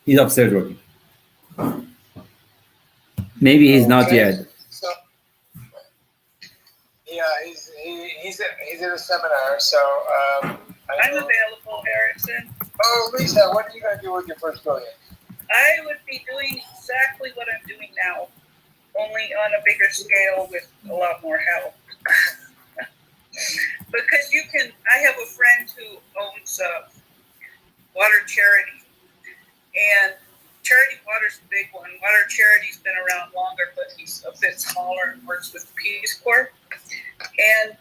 [SPEAKER 3] He's upstairs working. Maybe he's not yet.
[SPEAKER 1] So yeah, he's at a seminar. So
[SPEAKER 5] I'm available, Harrison.
[SPEAKER 1] Oh, Lisa, what are you going to do with your first billion?
[SPEAKER 5] I would be doing exactly what I'm doing now, only on a bigger scale with a lot more help. Because I have a friend who owns water charity, and charity water's a big one. Water charity's been around longer, but he's a bit smaller and works with the Peace Corps. And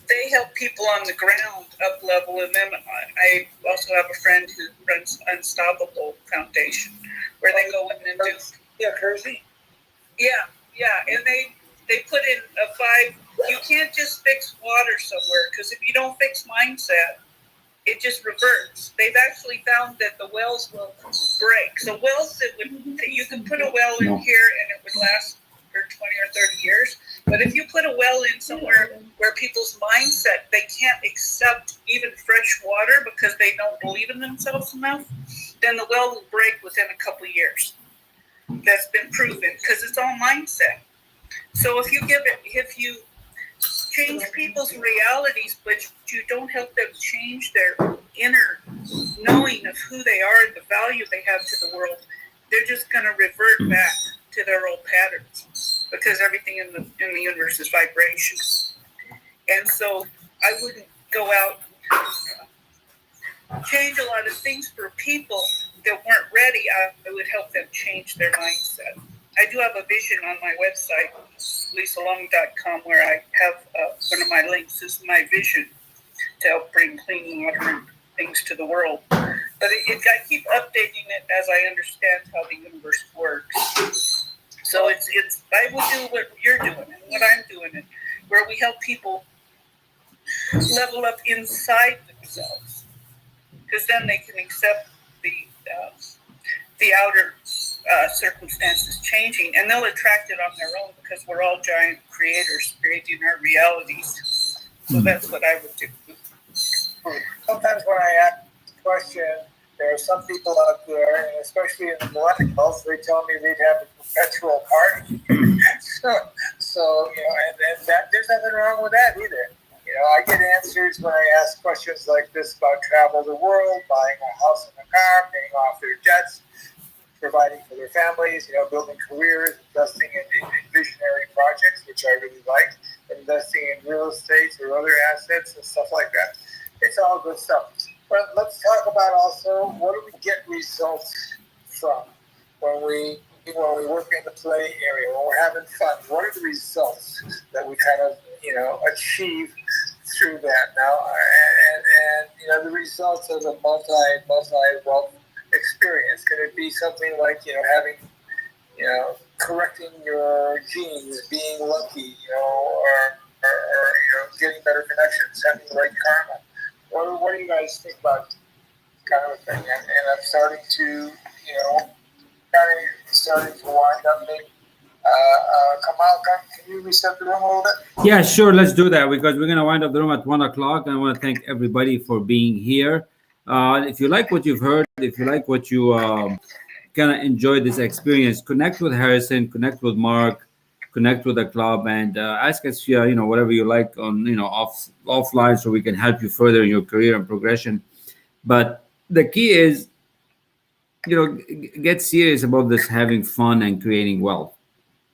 [SPEAKER 5] they help people on the ground up level, and then I also have a friend who runs Unstoppable Foundation, where they go in and do.
[SPEAKER 1] Yeah, Kersey.
[SPEAKER 5] Yeah, and they put in a 5. You can't just fix water somewhere, because if you don't fix mindset, it just reverts. They've actually found that the wells will break. So wells you can put a well in here and it would last for 20 or 30 years. But if you put a well in somewhere where people's mindset, they can't accept even fresh water because they don't believe in themselves enough, then the well will break within a couple of years. That's been proven, because it's all mindset. So if you change people's realities, but you don't help them change their inner knowing of who they are and the value they have to the world, they're just going to revert back to their old patterns, because everything in the universe is vibration. And so I wouldn't go out and change a lot of things for people that weren't ready. I would help them change their mindset. I do have a vision on my website, lisalong.com, where I have one of my links is my vision to help bring clean water and things to the world. But I keep updating it as I understand how the universe works. So it's I will do what you're doing and what I'm doing, and where we help people level up inside themselves, because then they can accept the outer circumstances changing, and they'll attract it on their own, because we're all giant creators creating our realities. So that's what I would do.
[SPEAKER 1] Sometimes when I ask a question, there are some people out there, and especially in the millennials, they tell me they'd have a perpetual party. so and that there's nothing wrong with that either. I get answers when I ask questions like this about travel the world, buying a house and a car, paying off their debts, providing for their families, building careers, investing in visionary projects, which I really like, investing in real estate or other assets and stuff like that. It's all good stuff. But let's talk about also, what do we get results from when we work in the play area, when we're having fun? What are the results that we kind of achieve through that now? And the results of a multi-wealth experience. Could it be something like having correcting your genes, being lucky, or getting better connections, having the right karma? What do you guys think about kind of a thing? And I'm starting to wind up. Maybe Kamal, can you reset the room a little bit?
[SPEAKER 3] Yeah, sure. Let's do that, because we're going to wind up the room at 1 o'clock. And I want to thank everybody for being here. If you like what you've heard, if you like what you kind of enjoyed this experience, connect with Harrison, connect with Mark, connect with the club, and ask us, whatever you like on, offline, so we can help you further in your career and progression. But the key is, get serious about this, having fun and creating wealth,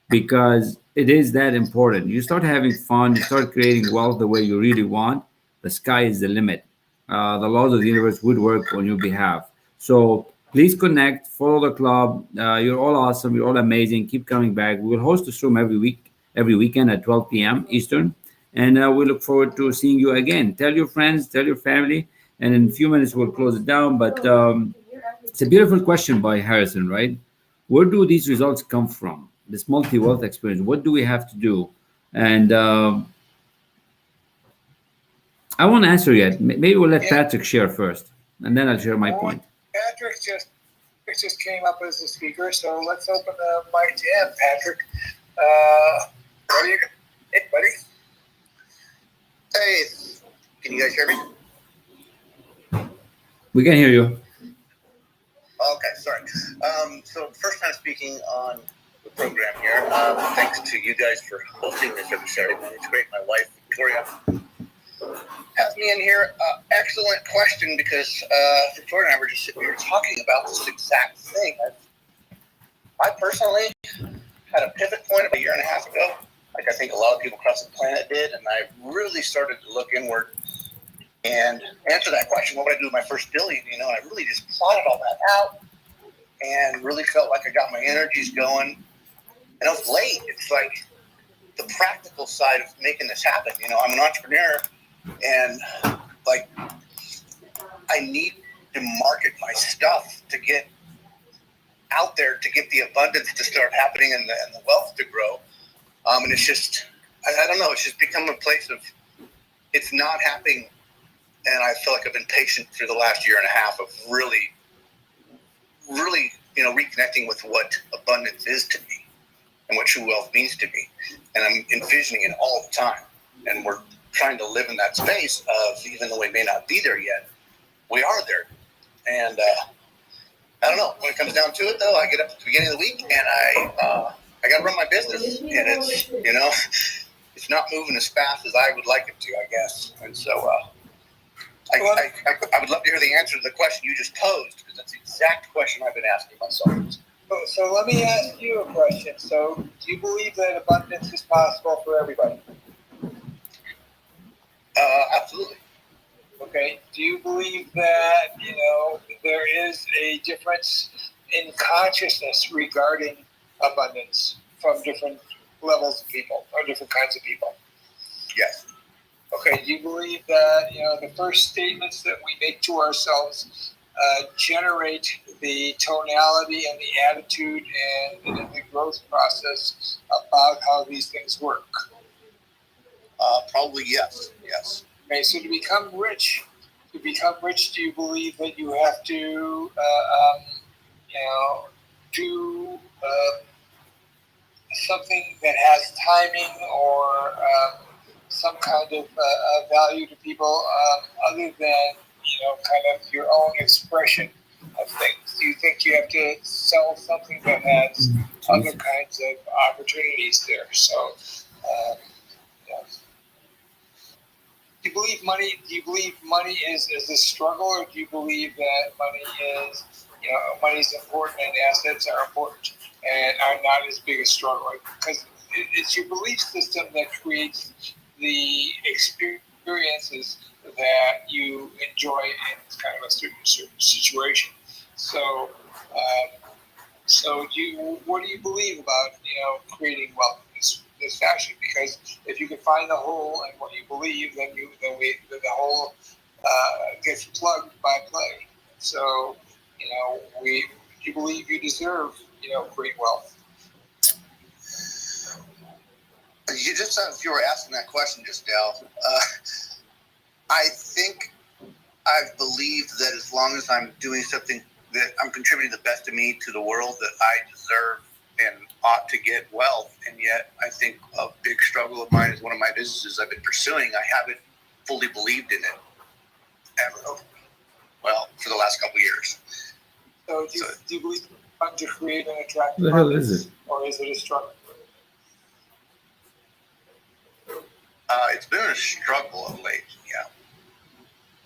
[SPEAKER 3] because it is that important. You start having fun, you start creating wealth the way you really want, the sky is the limit. The laws of the universe would work on your behalf. So please connect, follow the club. You're all awesome. You're all amazing. Keep coming back. We will host this room every weekend at 12 p.m. Eastern. And we look forward to seeing you again. Tell your friends, tell your family. And in a few minutes, we'll close it down. But it's a beautiful question by Harrison, right? Where do these results come from? This multi-wealth experience. What do we have to do? And I won't answer yet. Maybe we'll let Patrick share first, and then I'll share my point.
[SPEAKER 1] Patrick just came up as a speaker, so let's open the mic to him. Patrick, what do you? Hey, buddy.
[SPEAKER 2] Hey, can you guys hear me?
[SPEAKER 3] We can hear you.
[SPEAKER 2] Okay, sorry. So first time speaking on the program here. Thanks to you guys for hosting this every Saturday morning. It's great. My wife, Victoria, has me in here. Excellent question, because Victoria and I were just sitting here talking about this exact thing. I personally had a pivot point a year and a half ago, like I think a lot of people across the planet did, and I really started to look inward and answer that question. What would I do with my first billion? And I really just plotted all that out and really felt like I got my energies going. And I was late. It's like the practical side of making this happen. I'm an entrepreneur, and like I need to market my stuff to get out there, to get the abundance to start happening and the wealth to grow. And it's just, I don't know, it's just become a place of, it's not happening. And I feel like I've been patient through the last year and a half of really, reconnecting with what abundance is to me and what true wealth means to me. And I'm envisioning it all the time. And we're trying to live in that space of, even though we may not be there yet, we are there. And I don't know, when it comes down to it, though, I get up at the beginning of the week and I got to run my business. And it's, it's not moving as fast as I would like it to, I guess. And so I would love to hear the answer to the question you just posed, because that's the exact question I've been asking myself.
[SPEAKER 1] So let me ask you a question. So do you believe that abundance is possible for everybody?
[SPEAKER 2] Absolutely.
[SPEAKER 1] Okay. Do you believe that, there is a difference in consciousness regarding abundance from different levels of people or different kinds of people?
[SPEAKER 2] Yes.
[SPEAKER 1] Okay. Do you believe that, the first statements that we make to ourselves generate the tonality and the attitude and the growth process about how these things work?
[SPEAKER 2] Probably yes. Yes.
[SPEAKER 1] Okay, so to become rich, do you believe that you have to, do something that has timing or some kind of value to people other than kind of your own expression of things? Do you think you have to sell something that has other kinds of opportunities there? So, yeah. Do you believe money is a struggle, or do you believe that money is money is important and assets are important and are not as big a struggle? Because it's your belief system that creates the experiences that you enjoy in kind of a certain situation. So, what do you believe about creating wealth in this fashion? Because if you can find the hole in what you believe, then the hole gets plugged by play. So, you believe you deserve great wealth.
[SPEAKER 2] You just sound if you were asking that question just now. I think I've believed that as long as I'm doing something that I'm contributing the best of me to the world, that I deserve and ought to get wealth. And yet I think a big struggle of mine is one of my businesses I've been pursuing. I haven't fully believed in it ever. Well, for the last couple of years.
[SPEAKER 1] So do you believe it's fun to create an attractive
[SPEAKER 3] What the hell is it?
[SPEAKER 1] Or is it a struggle?
[SPEAKER 2] It's been a struggle of late, yeah.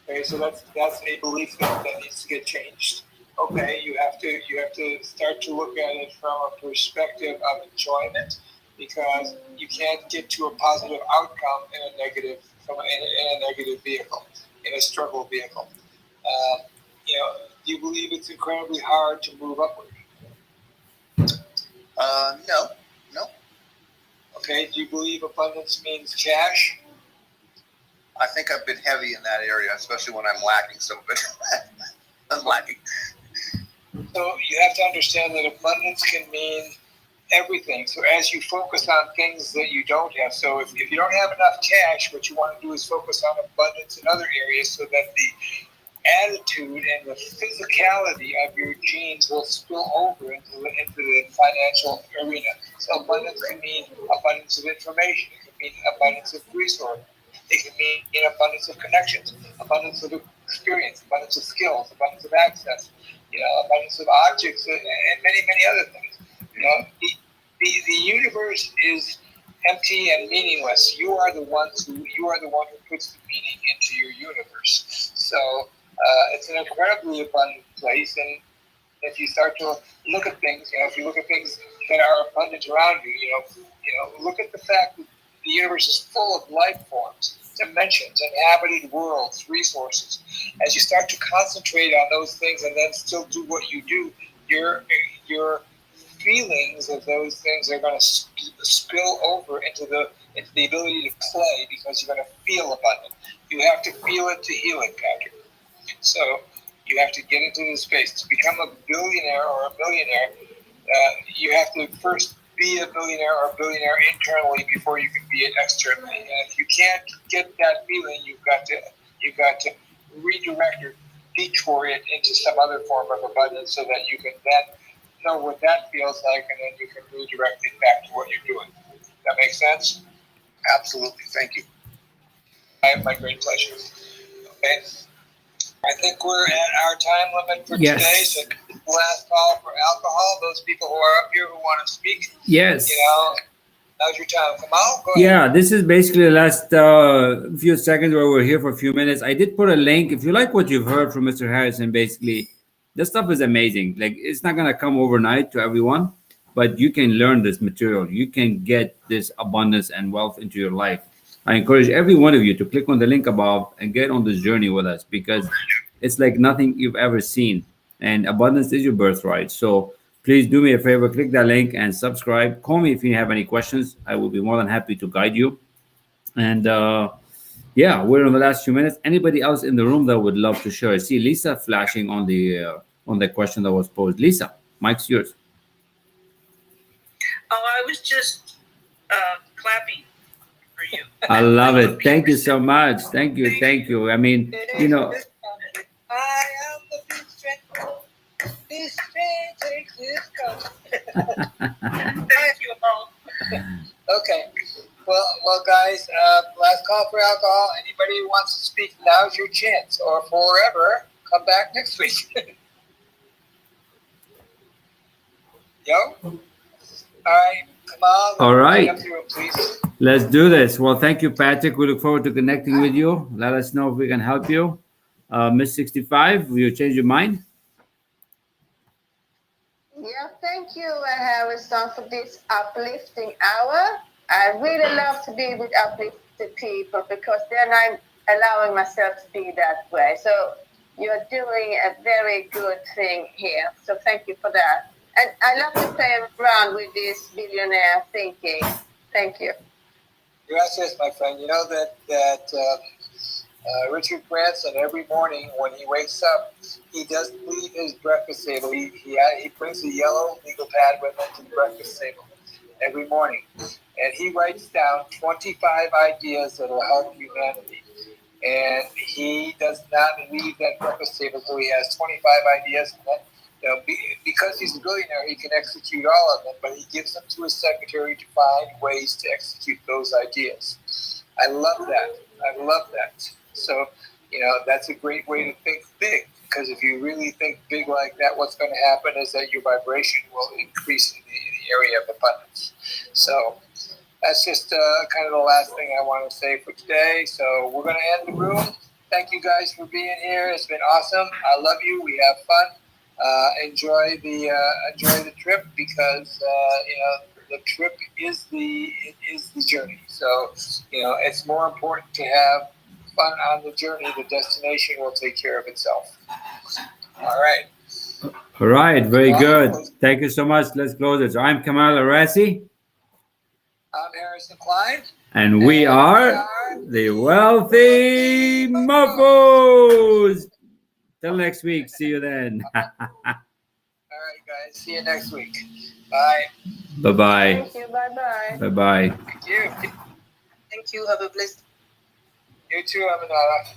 [SPEAKER 1] Okay, so that's a belief that needs to get changed. Okay, you have to start to look at it from a perspective of enjoyment, because you can't get to a positive outcome in a negative vehicle, in a struggle vehicle. Do you believe it's incredibly hard to move upward?
[SPEAKER 2] No.
[SPEAKER 1] Okay, do you believe abundance means cash?
[SPEAKER 2] I think I've been heavy in that area, especially when I'm lacking some of it. I'm lacking.
[SPEAKER 1] So you have to understand that abundance can mean everything. So as you focus on things that you don't have, so if you don't have enough cash, what you want to do is focus on abundance in other areas, so that the attitude and the physicality of your genes will spill over into the financial arena. So abundance can mean abundance of information. It can mean abundance of resources. It can mean abundance of connections, abundance of experience, abundance of skills, abundance of access, abundance of objects, and many, many other things. The universe is empty and meaningless. You are the one who puts the meaning into your universe. So it's an incredibly abundant place, and if you start to look at things, if you look at things that are abundant around you, look at the fact that the universe is full of life forms, dimensions, inhabited worlds, resources. As you start to concentrate on those things and then still do what you do, your feelings of those things are going to spill over into the ability to play, because you're going to feel abundant. You have to feel it to heal it, Patrick. So you have to get into this space. To become a billionaire or a millionaire, you have to first be a billionaire or a billionaire internally before you can be it externally. And if you can't get that feeling, you've got to redirect or detour it into some other form of abundance, so that you can then know what that feels like, and then you can redirect it back to what you're doing. That makes sense?
[SPEAKER 2] Absolutely. Thank you.
[SPEAKER 1] My great pleasure. Okay. I think we're at our time limit for today. So last call for alcohol. Those people who are up here who want to speak.
[SPEAKER 3] Yes.
[SPEAKER 1] Now's your time. Kamal, go ahead.
[SPEAKER 3] Yeah, this is basically the last few seconds where we're here for a few minutes. I did put a link. If you like what you've heard from Mr. Harrison, basically, this stuff is amazing. Like, it's not gonna come overnight to everyone, but you can learn this material. You can get this abundance and wealth into your life. I encourage every one of you to click on the link above and get on this journey with us, because it's like nothing you've ever seen. And abundance is your birthright. So please do me a favor, click that link and subscribe. Call me if you have any questions. I will be more than happy to guide you. And Yeah, we're in the last few minutes. Anybody else in the room that would love to share? I see Lisa flashing on the question that was posed. Lisa, mic's yours.
[SPEAKER 5] Oh, I was just clapping for you.
[SPEAKER 3] I love it. Thank you so much. Thank you. Thank you. I mean, you know,
[SPEAKER 1] I am the big strength. This train takes this country.
[SPEAKER 5] Thank you all.
[SPEAKER 1] Okay. Well, guys. Last call for alcohol. Anybody who wants to speak, now's your chance, or forever. Come back next week. Yo. All right. Kamal.
[SPEAKER 3] All right.
[SPEAKER 1] Up to you, please.
[SPEAKER 3] Let's do this. Well, thank you, Patrick. We look forward to connecting with you. Let us know if we can help you. Miss 65, will you change your mind?
[SPEAKER 4] Yeah, thank you, Harrison, for this uplifting hour. I really love to be with uplifted people because then I'm allowing myself to be that way. So you're doing a very good thing here. So thank you for that. And I love to play around with this billionaire thinking. Thank you.
[SPEAKER 1] Gracias, my friend. You know that Richard Branson, every morning when he wakes up, he doesn't leave his breakfast table. He brings a yellow legal pad with him to the breakfast table every morning. And he writes down 25 ideas that will help humanity. And he does not leave that breakfast table until he has 25 ideas. And then, because he's a billionaire, he can execute all of them, but he gives them to his secretary to find ways to execute those ideas. I love that. I love that. So, that's a great way to think big, because if you really think big like that, what's going to happen is that your vibration will increase in the area of abundance. So that's just kind of the last thing I want to say for today. So we're going to end the room. Thank you guys for being here. It's been awesome. I love you. We have fun. Enjoy the trip, because the trip is the journey. So it's more important to have fun on the journey. The destination will take care of itself. All right.
[SPEAKER 3] All right. Very good. Thank you so much. Let's close it. So I'm Kamal El-Rassi.
[SPEAKER 1] I'm Harrison Klien.
[SPEAKER 3] And we are the Wealthy Mofos. Till next week. See you then.
[SPEAKER 1] All right, guys. See you next week. Bye.
[SPEAKER 3] Bye-bye.
[SPEAKER 4] Thank you. Bye-bye.
[SPEAKER 3] Bye-bye.
[SPEAKER 1] Thank you.
[SPEAKER 6] Thank you. Have a blessed
[SPEAKER 1] You too, Aminata.